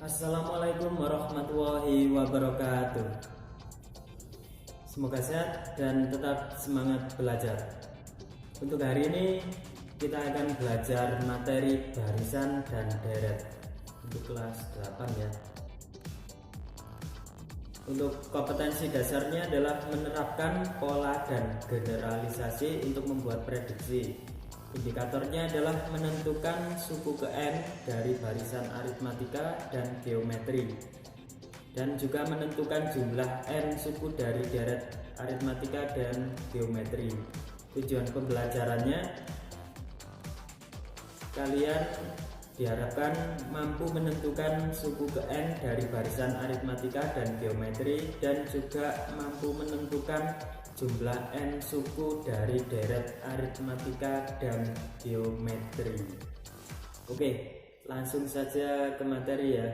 Assalamualaikum warahmatullahi wabarakatuh. Semoga sehat dan tetap semangat belajar. Untuk hari ini kita akan belajar materi barisan dan deret untuk kelas 8 ya. Untuk kompetensi dasarnya adalah menerapkan pola dan generalisasi untuk membuat prediksi. Indikatornya adalah menentukan suku ke n dari barisan aritmatika dan geometri, dan juga menentukan jumlah n suku dari deret aritmatika dan geometri. Tujuan pembelajarannya, kalian diharapkan mampu menentukan suku ke n dari barisan aritmatika dan geometri, dan juga mampu menentukan jumlah n suku dari deret aritmatika dan geometri. Oke, langsung saja ke materi ya.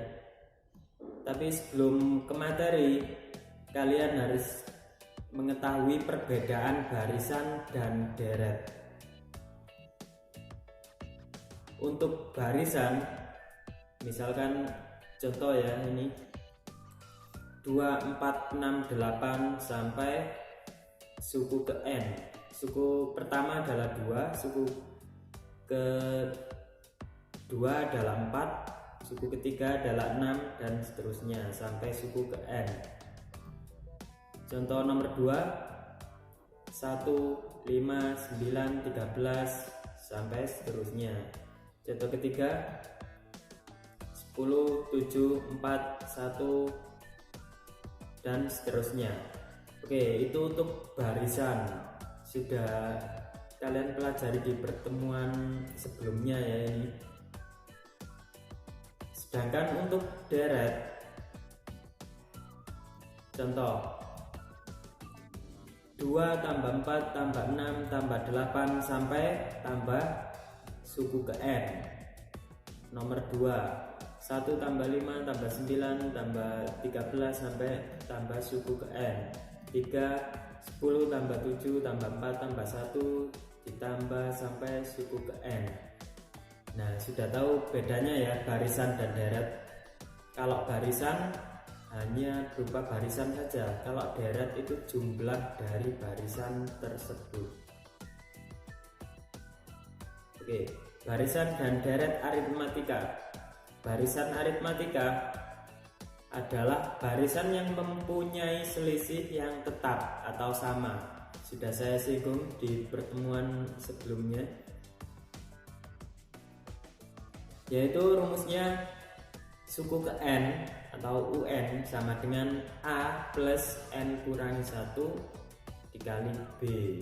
Tapi sebelum ke materi, kalian harus mengetahui perbedaan barisan dan deret. Untuk barisan, misalkan contoh ya, ini 2, 4, 6, 8 sampai suku ke n. Suku pertama adalah 2, suku kedua adalah 4, suku ketiga adalah 6, dan seterusnya sampai suku ke n. Contoh nomor 2, 1, 5, 9, 13 sampai seterusnya. Contoh ketiga, 10, 7, 4, 1 dan seterusnya. Oke, itu untuk barisan. Sudah kalian pelajari di pertemuan sebelumnya ya ini. Sedangkan untuk deret, contoh 2 tambah 4 tambah 6 tambah 8 sampai tambah suku ke n. Nomor 2, 1 tambah 5 tambah 9 tambah 13 sampai tambah suku ke n. 3, 10 tambah 7 tambah 4 tambah 1 ditambah sampai suku ke n. Nah, sudah tahu bedanya ya barisan dan deret. Kalau barisan hanya berupa barisan saja, kalau deret itu jumlah dari barisan tersebut. Oke, barisan dan deret aritmatika. Barisan aritmatika adalah barisan yang mempunyai selisih yang tetap atau sama. Sudah saya singgung di pertemuan sebelumnya, yaitu rumusnya suku ke n atau un sama dengan a plus n kurangi 1 dikali b.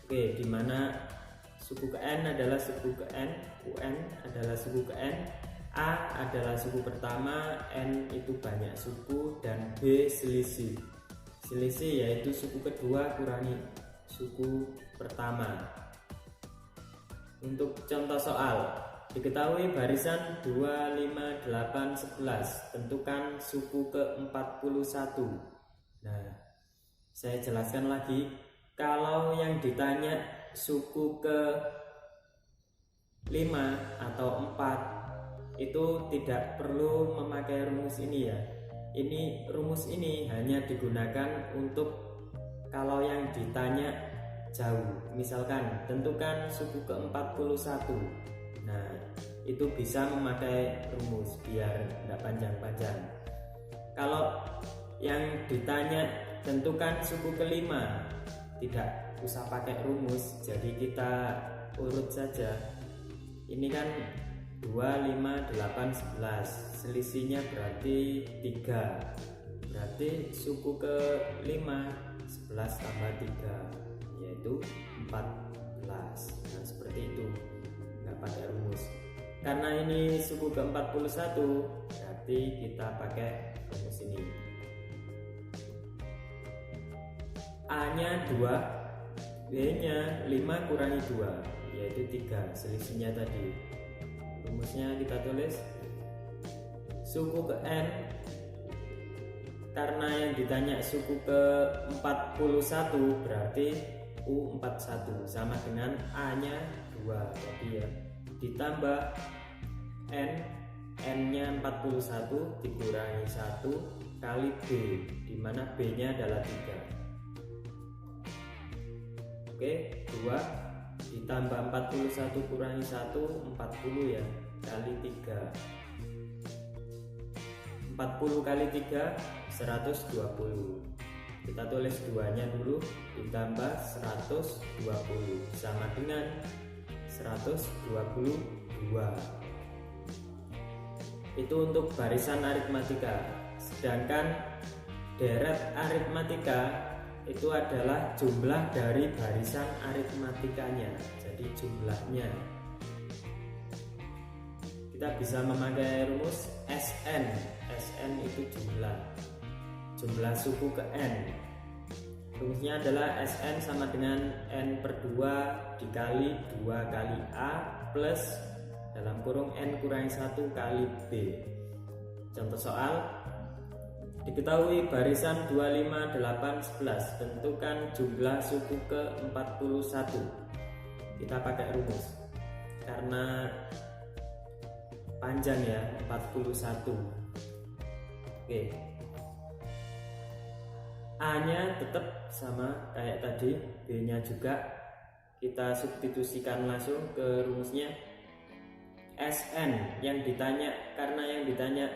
Oke, dimana suku ke n adalah suku ke n, un adalah suku ke n, a adalah suku pertama, n itu banyak suku, dan b selisih. Selisih yaitu suku kedua kurangi suku pertama. Untuk contoh soal, diketahui barisan 2, 5, 8, 11, tentukan suku ke 41. Nah, saya jelaskan lagi. Kalau yang ditanya suku ke 5 atau 4, itu tidak perlu memakai rumus ini ya. Ini rumus ini hanya digunakan untuk kalau yang ditanya jauh. Misalkan tentukan suku ke 41. Nah, itu bisa memakai rumus biar tidak panjang-panjang. Kalau yang ditanya tentukan suku ke-5, tidak usah pakai rumus, jadi kita urut saja. Ini kan 2, 5, 8, 11, selisihnya berarti 3, berarti suku ke 5 11 tambah 3 yaitu 14. Nah, seperti itu, nggak pakai rumus. Karena ini suku ke 41, berarti kita pakai rumus ini. A nya 2, B nya 5 kurangi 2 yaitu 3, selisihnya tadi. Rumusnya kita tulis suku ke n, karena yang ditanya suku ke 41 berarti U41 sama dengan A nya 2 tadi ya, ditambah n N-nya 41 dikurangi 1 kali B, dimana B-nya adalah 3. Oke, 2 ditambah 41 kurangi 1, 40 ya, kali 3. 40 kali 3, 120. Kita tulis 2-nya dulu, ditambah 120 sama dengan 122. Itu untuk barisan aritmatika. Sedangkan deret aritmatika itu adalah jumlah dari barisan aritmatikanya, jadi jumlahnya. Kita bisa memakai rumus SN. SN itu jumlah suku ke N. Rumusnya adalah SN sama dengan N/2 dikali 2 kali A plus dalam kurung N kurangi 1 kali B. Contoh soal, diketahui barisan 25, 8, 11, tentukan jumlah suku ke 41. Kita pakai rumus karena panjang ya, 41. Oke, A-nya tetap sama kayak tadi, B-nya juga kita substitusikan langsung ke rumusnya. SN yang ditanya, karena yang ditanya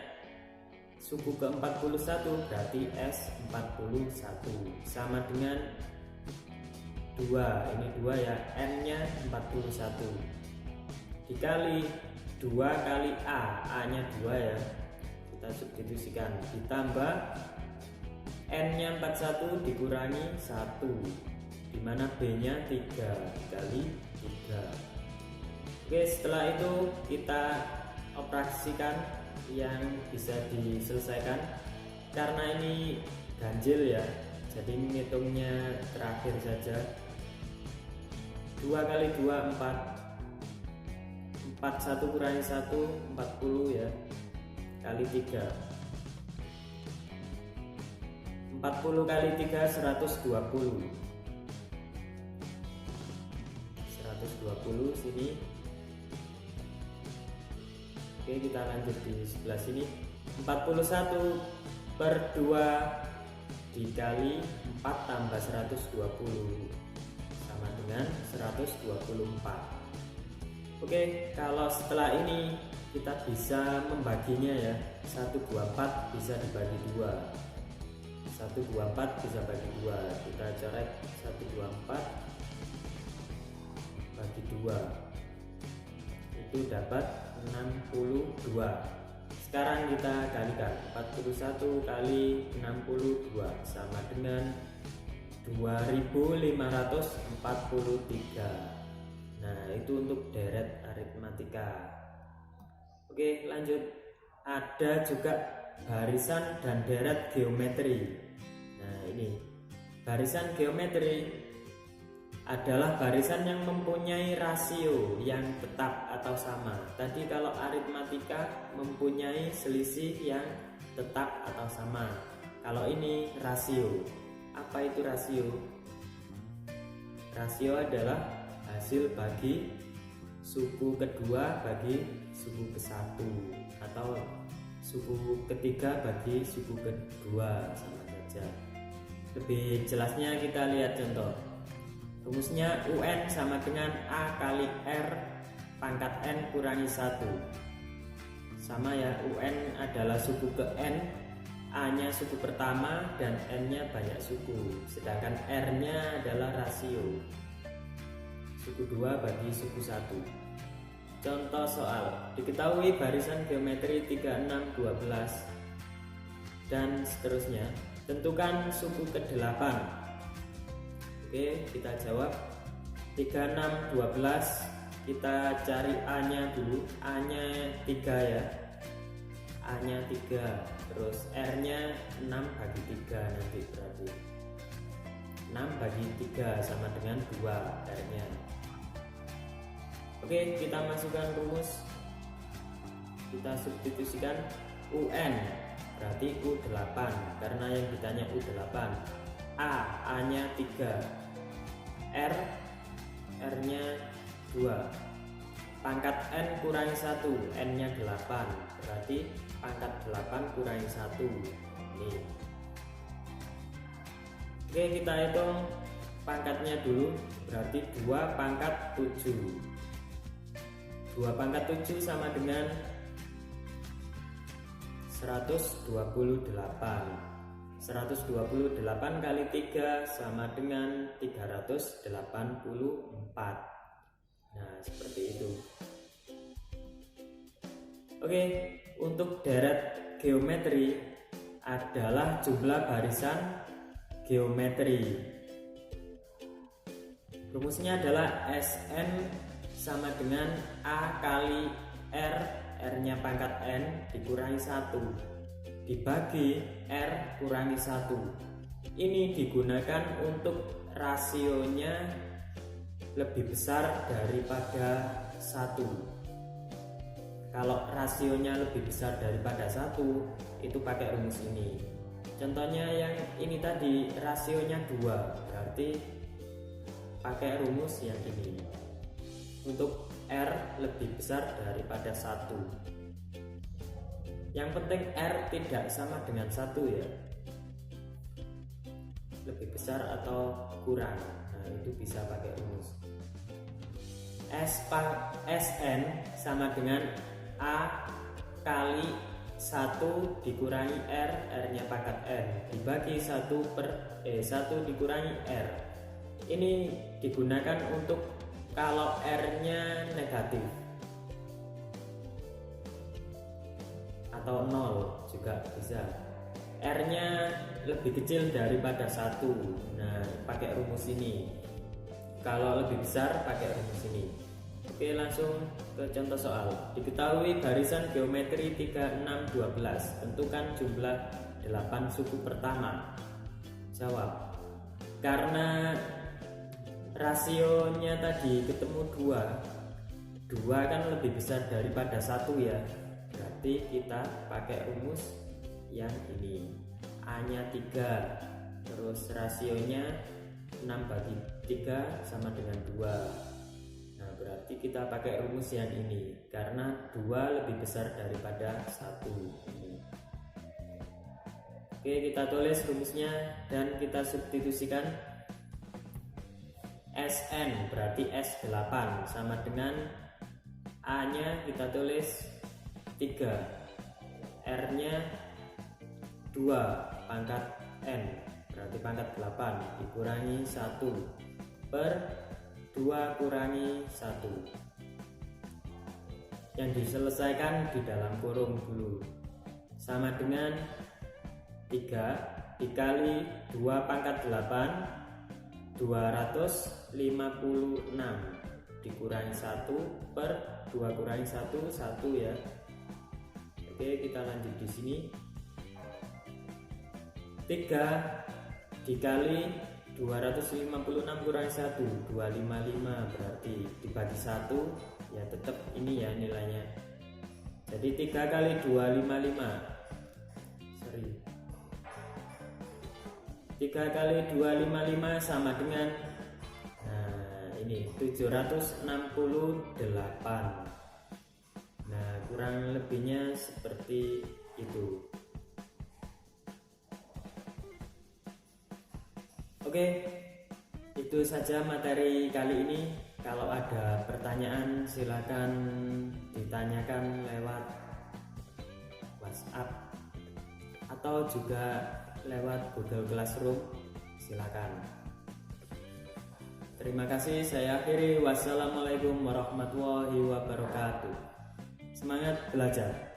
suku ke 41 berarti S41 sama dengan 2, ini 2 ya, N-nya 41 dikali 2 kali A, A-nya 2 ya, kita substitusikan, ditambah N-nya 41 dikurangi 1, dimana B-nya 3 dikali 3. Oke, setelah itu kita operasikan yang bisa diselesaikan. Karena ini ganjil ya, jadi ngitungnya terakhir saja. 2 kali 2, 4. 41 kurangi 1, 40 ya, kali 3. 40 kali 3, 120. 120 sini. Oke, kita lanjut di sebelah sini. 41 per 2 dikali 4 tambah 120 sama dengan 124. Oke, kalau setelah ini kita bisa membaginya ya. 124 bisa dibagi 2. 124 bisa bagi 2. Kita coret 124 bagi 2. Itu dapat 62. Sekarang kita kalikan 41 kali 62 sama dengan 2543. Nah, itu untuk deret aritmatika. Oke, lanjut. Ada juga barisan dan deret geometri. Nah, ini barisan geometri adalah barisan yang mempunyai rasio yang tetap atau sama. Tadi kalau aritmatika mempunyai selisih yang tetap atau sama. Kalau ini rasio. Apa itu rasio? Rasio adalah hasil bagi suku kedua bagi suku ke-1 atau suku ketiga bagi suku kedua, sama saja. Lebih jelasnya kita lihat contoh. Rumusnya UN sama dengan A kali R pangkat N kurangi 1. Sama ya, UN adalah suku ke N, A-nya suku pertama dan N-nya banyak suku. Sedangkan R-nya adalah rasio, suku 2 bagi suku 1. Contoh soal, diketahui barisan geometri 36, 12 dan seterusnya. Tentukan suku ke-8. Oke, kita jawab 36, 12. Kita cari A-nya dulu. A-nya 3 ya. A-nya 3. Terus R-nya 6 bagi 3 nanti berarti 6 bagi 3 sama dengan 2 R-nya. Oke, kita masukkan rumus. Kita substitusikan UN berarti U8 karena yang ditanya U8. A-nya 3, R-nya 2. pangkat N kurangi 1, N nya 8, berarti pangkat 8 kurangi 1. Nih. Oke, kita hitung pangkatnya dulu, berarti 2 pangkat 7. 2 pangkat 7 sama dengan 128. 128 kali 3 sama dengan 384. Nah, seperti itu. Oke, untuk deret geometri adalah jumlah barisan geometri. Rumusnya adalah Sn sama dengan A kali R, R-nya pangkat N dikurangi 1 dibagi R kurangi 1. Ini digunakan untuk rasionya lebih besar daripada 1. Kalau rasionya lebih besar daripada 1, itu pakai rumus ini. Contohnya yang ini tadi rasionya 2, berarti pakai rumus yang ini. Untuk R lebih besar daripada 1. Yang penting R tidak sama dengan 1 ya. Lebih besar atau kurang. Nah, itu bisa pakai rumus. Sn sama dengan A kali 1 dikurangi R, R-nya pangkat N dibagi 1 dikurangi R. Ini digunakan untuk kalau R-nya negatif atau 0 juga bisa. R-nya lebih kecil daripada 1. Nah, pakai rumus ini. Kalau lebih besar pakai rumus ini. Oke, langsung ke contoh soal. Diketahui barisan geometri 3, 6, 12. Tentukan jumlah 8 suku pertama. Jawab. Karena rasionya tadi ketemu 2 kan lebih besar daripada 1 ya. Berarti kita pakai rumus yang ini. A-nya 3. Terus rasionya 6 bagi 3 sama dengan 2. Berarti kita pakai rumus yang ini karena 2 lebih besar daripada 1. Oke, kita tulis rumusnya dan kita substitusikan. Sn berarti S8 sama dengan A nya kita tulis 3, R nya 2 pangkat N berarti pangkat 8 dikurangi 1 per 2 kurangi 1 yang diselesaikan di dalam kurung dulu sama dengan 3 dikali 2 pangkat 8 256 dikurangi 1 per 2 kurangi 1 1 ya. Oke, kita lanjut di sini. 3 dikali 256 kurangi 1 255 berarti dibagi 1 ya, tetap ini ya nilainya. Jadi 3 kali 3 kali 255 sama dengan ini 768. Nah, kurang lebihnya seperti itu. Oke, itu saja materi kali ini. Kalau ada pertanyaan silakan ditanyakan lewat WhatsApp atau juga lewat Google Classroom, silakan. Terima kasih, saya akhiri. Wassalamualaikum warahmatullahi wabarakatuh. Semangat belajar.